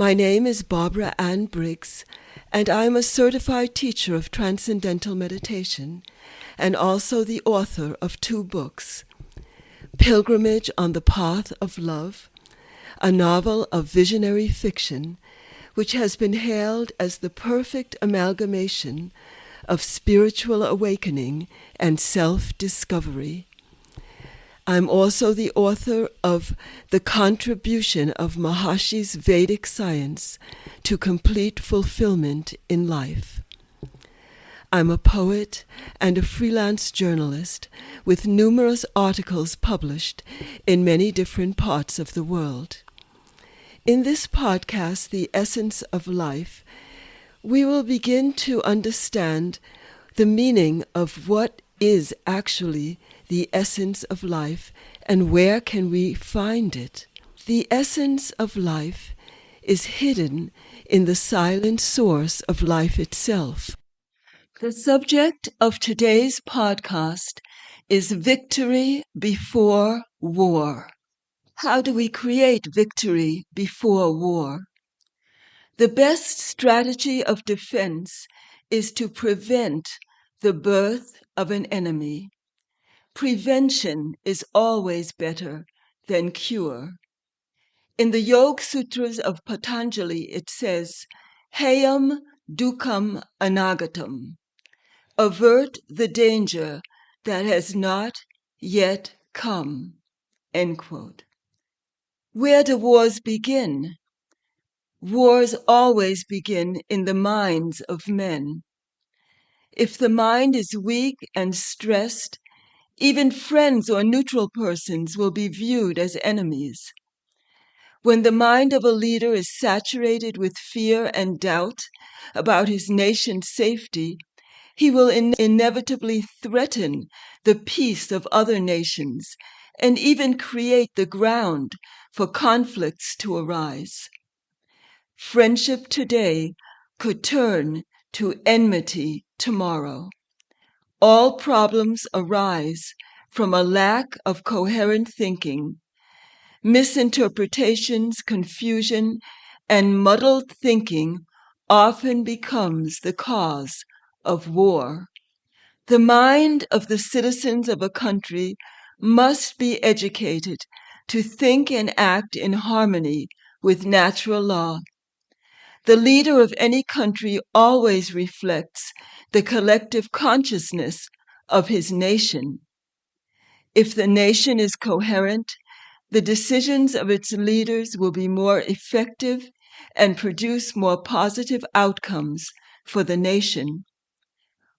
My name is Barbara Ann Briggs, and I am a certified teacher of Transcendental Meditation and also the author of 2 books, Pilgrimage on the Path of Love, a novel of visionary fiction which has been hailed as the perfect amalgamation of spiritual awakening and self-discovery. I'm also the author of The Contribution of Maharshi's Vedic Science to Complete Fulfillment in Life. I'm a poet and a freelance journalist with numerous articles published in many different parts of the world. In this podcast, The Essence of Life, we will begin to understand the meaning of what is actually the essence of life and where can we find it. The essence of life is hidden in the silent source of life itself. The subject of today's podcast is victory before war. How do we create victory before war? The best strategy of defense is to prevent the birth of an enemy. Prevention is always better than cure. In the Yoga Sutras of Patanjali, it says, Hayam dukkam anagatam. Avert the danger that has not yet come. End quote. Where do wars begin? Wars always begin in the minds of men. If the mind is weak and stressed, even friends or neutral persons will be viewed as enemies. When the mind of a leader is saturated with fear and doubt about his nation's safety, he will inevitably threaten the peace of other nations and even create the ground for conflicts to arise. Friendship today could turn to enmity tomorrow. All problems arise from a lack of coherent thinking. Misinterpretations, confusion, and muddled thinking often becomes the cause of war. The mind of the citizens of a country must be educated to think and act in harmony with natural law. The leader of any country always reflects the collective consciousness of his nation. If the nation is coherent, the decisions of its leaders will be more effective and produce more positive outcomes for the nation.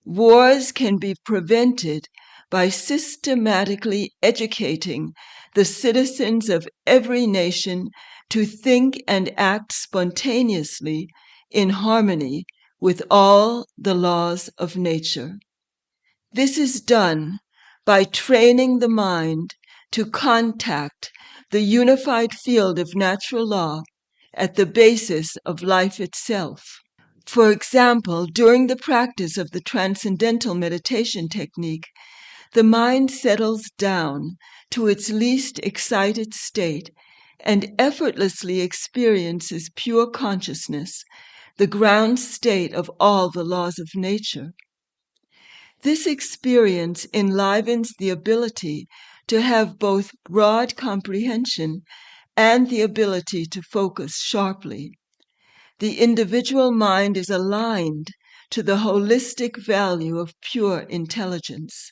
Wars can be prevented by systematically educating the citizens of every nation to think and act spontaneously in harmony with all the laws of nature. This is done by training the mind to contact the unified field of natural law at the basis of life itself. For example, during the practice of the Transcendental Meditation technique, the mind settles down to its least excited state and effortlessly experiences pure consciousness, the ground state of all the laws of nature. This experience enlivens the ability to have both broad comprehension and the ability to focus sharply. The individual mind is aligned to the holistic value of pure intelligence.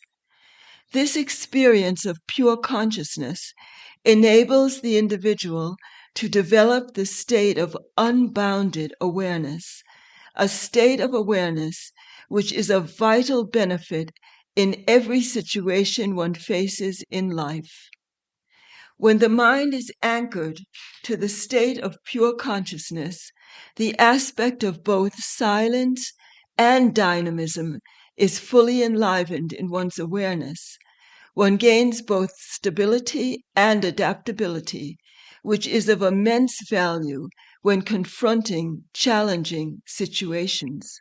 This experience of pure consciousness enables the individual to develop the state of unbounded awareness, a state of awareness which is of vital benefit in every situation one faces in life. When the mind is anchored to the state of pure consciousness, the aspect of both silence and dynamism is fully enlivened in one's awareness. One gains both stability and adaptability, which is of immense value when confronting challenging situations.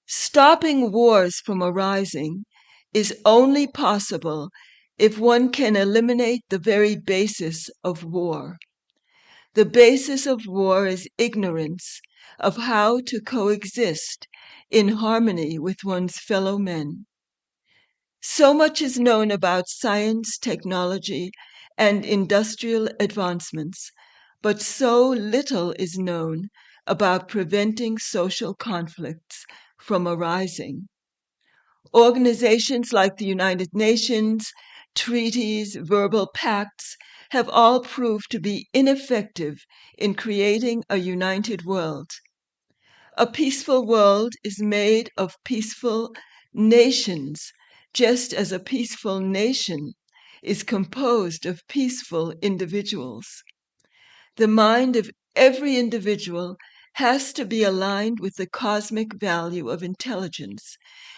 Stopping wars from arising is only possible if one can eliminate the very basis of war. The basis of war is ignorance of how to coexist in harmony with one's fellow men. So much is known about science, technology, and industrial advancements, but so little is known about preventing social conflicts from arising. Organizations like the United Nations, treaties, verbal pacts have all proved to be ineffective in creating a united world. A peaceful world is made of peaceful nations, just as a peaceful nation is composed of peaceful individuals. The mind of every individual has to be aligned with the cosmic value of intelligence,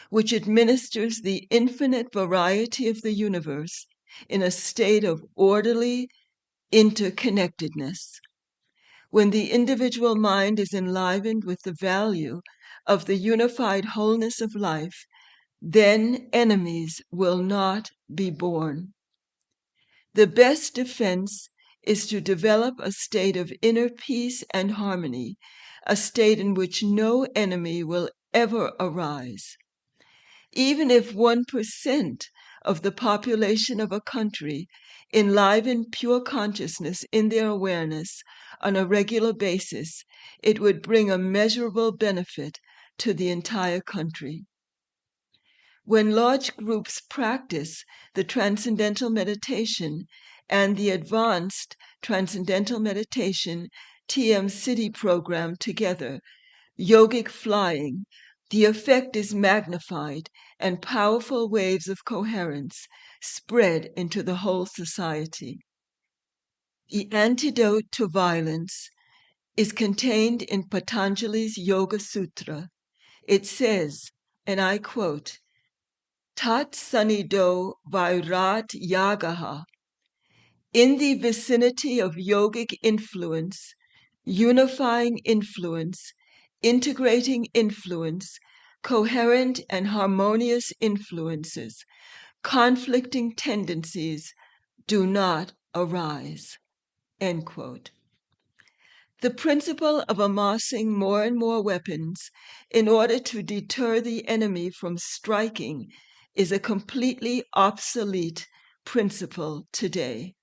which administers the infinite variety of the universe in a state of orderly interconnectedness. When the individual mind is enlivened with the value of the unified wholeness of life, then enemies will not be born. The best defense is to develop a state of inner peace and harmony, a state in which no enemy will ever arise. Even if 1% of the population of a country enliven pure consciousness in their awareness on a regular basis, it would bring a measurable benefit to the entire country. When large groups practice the transcendental meditation and the advanced transcendental meditation TM City program together, yogic flying, the effect is magnified and powerful waves of coherence spread into the whole society. The antidote to violence is contained in Patanjali's Yoga Sutra. It says, and I quote, Tat Sanido Vairat Yagaha. In the vicinity of yogic influence, unifying influence, integrating influence, coherent and harmonious influences, conflicting tendencies do not arise. End quote. The principle of amassing more and more weapons in order to deter the enemy from striking is a completely obsolete principle today.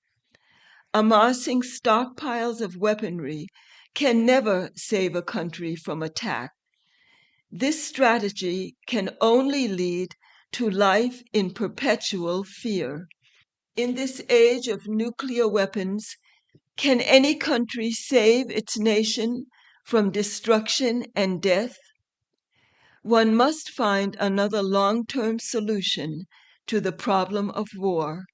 Amassing stockpiles of weaponry can never save a country from attack. This strategy can only lead to life in perpetual fear. In this age of nuclear weapons, can any country save its nation from destruction and death? One must find another long-term solution to the problem of war.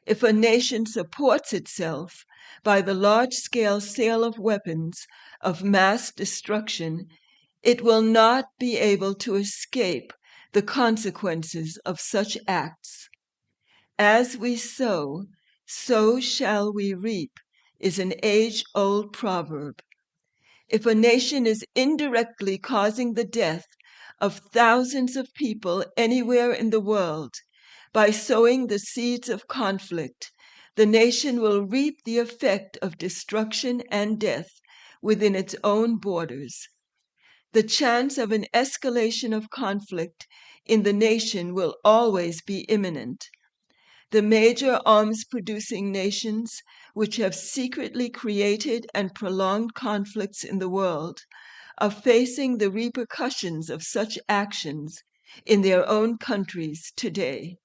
If a nation supports itself by the large-scale sale of weapons of mass destruction, it will not be able to escape the consequences of such acts. As we sow, so shall we reap is an age-old proverb. If a nation is indirectly causing the death of thousands of people anywhere in the world by sowing the seeds of conflict, the nation will reap the effect of destruction and death within its own borders. The chance of an escalation of conflict in the nation will always be imminent. The major arms-producing nations, which have secretly created and prolonged conflicts in the world, are facing the repercussions of such actions in their own countries today.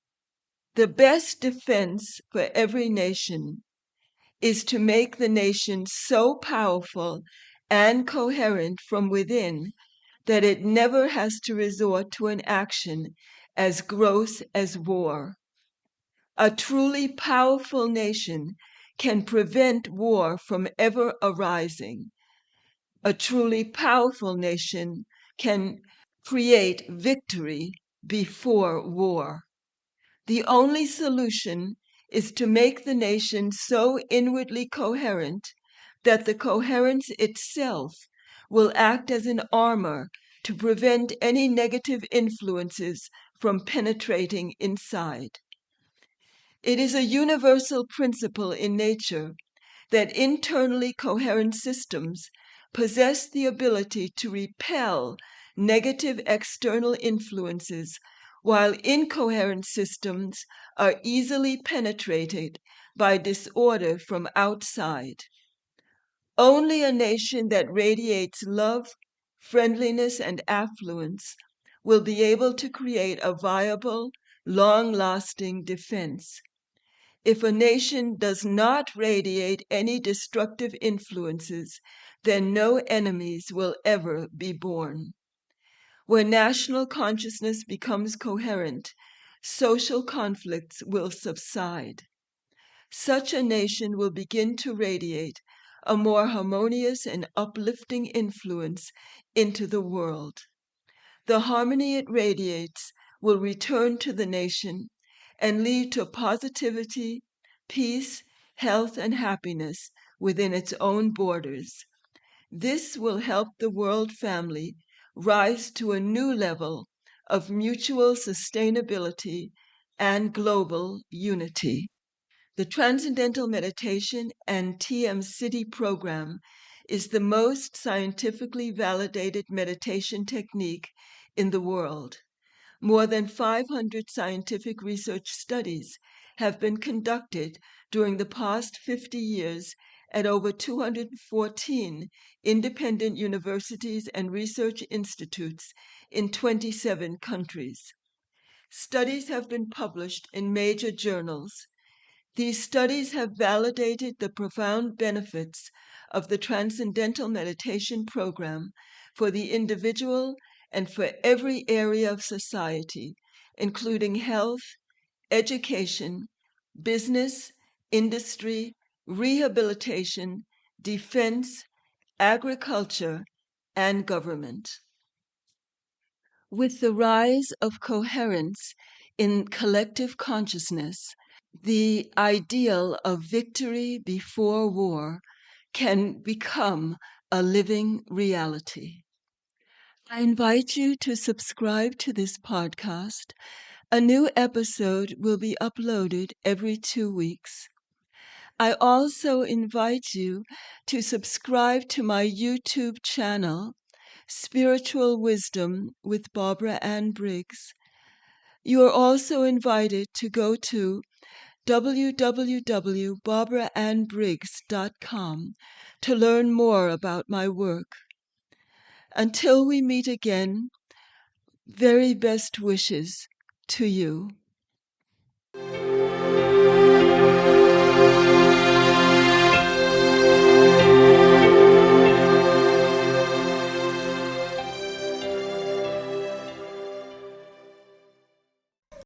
The best defense for every nation is to make the nation so powerful and coherent from within that it never has to resort to an action as gross as war. A truly powerful nation can prevent war from ever arising. A truly powerful nation can create victory before war. The only solution is to make the nation so inwardly coherent that the coherence itself will act as an armor to prevent any negative influences from penetrating inside. It is a universal principle in nature that internally coherent systems possess the ability to repel negative external influences, while incoherent systems are easily penetrated by disorder from outside. Only a nation that radiates love, friendliness, and affluence will be able to create a viable, long-lasting defense. If a nation does not radiate any destructive influences, then no enemies will ever be born. When national consciousness becomes coherent, social conflicts will subside. Such a nation will begin to radiate a more harmonious and uplifting influence into the world. The harmony it radiates will return to the nation and lead to positivity, peace, health, and happiness within its own borders. This will help the world family rise to a new level of mutual sustainability and global unity. The Transcendental Meditation and TM City program is the most scientifically validated meditation technique in the world. More than 500 scientific research studies have been conducted during the past 50 years at over 214 independent universities and research institutes in 27 countries. Studies have been published in major journals. These studies have validated the profound benefits of the Transcendental Meditation program for the individual and for every area of society, including health, education, business, industry, rehabilitation, defense, agriculture, and government. With the rise of coherence in collective consciousness, the ideal of victory before war can become a living reality. I invite you to subscribe to this podcast. A new episode will be uploaded every 2 weeks. I also invite you to subscribe to my YouTube channel, Spiritual Wisdom with Barbara Ann Briggs. You are also invited to go to www.barbaraannbriggs.com to learn more about my work. Until we meet again, very best wishes to you.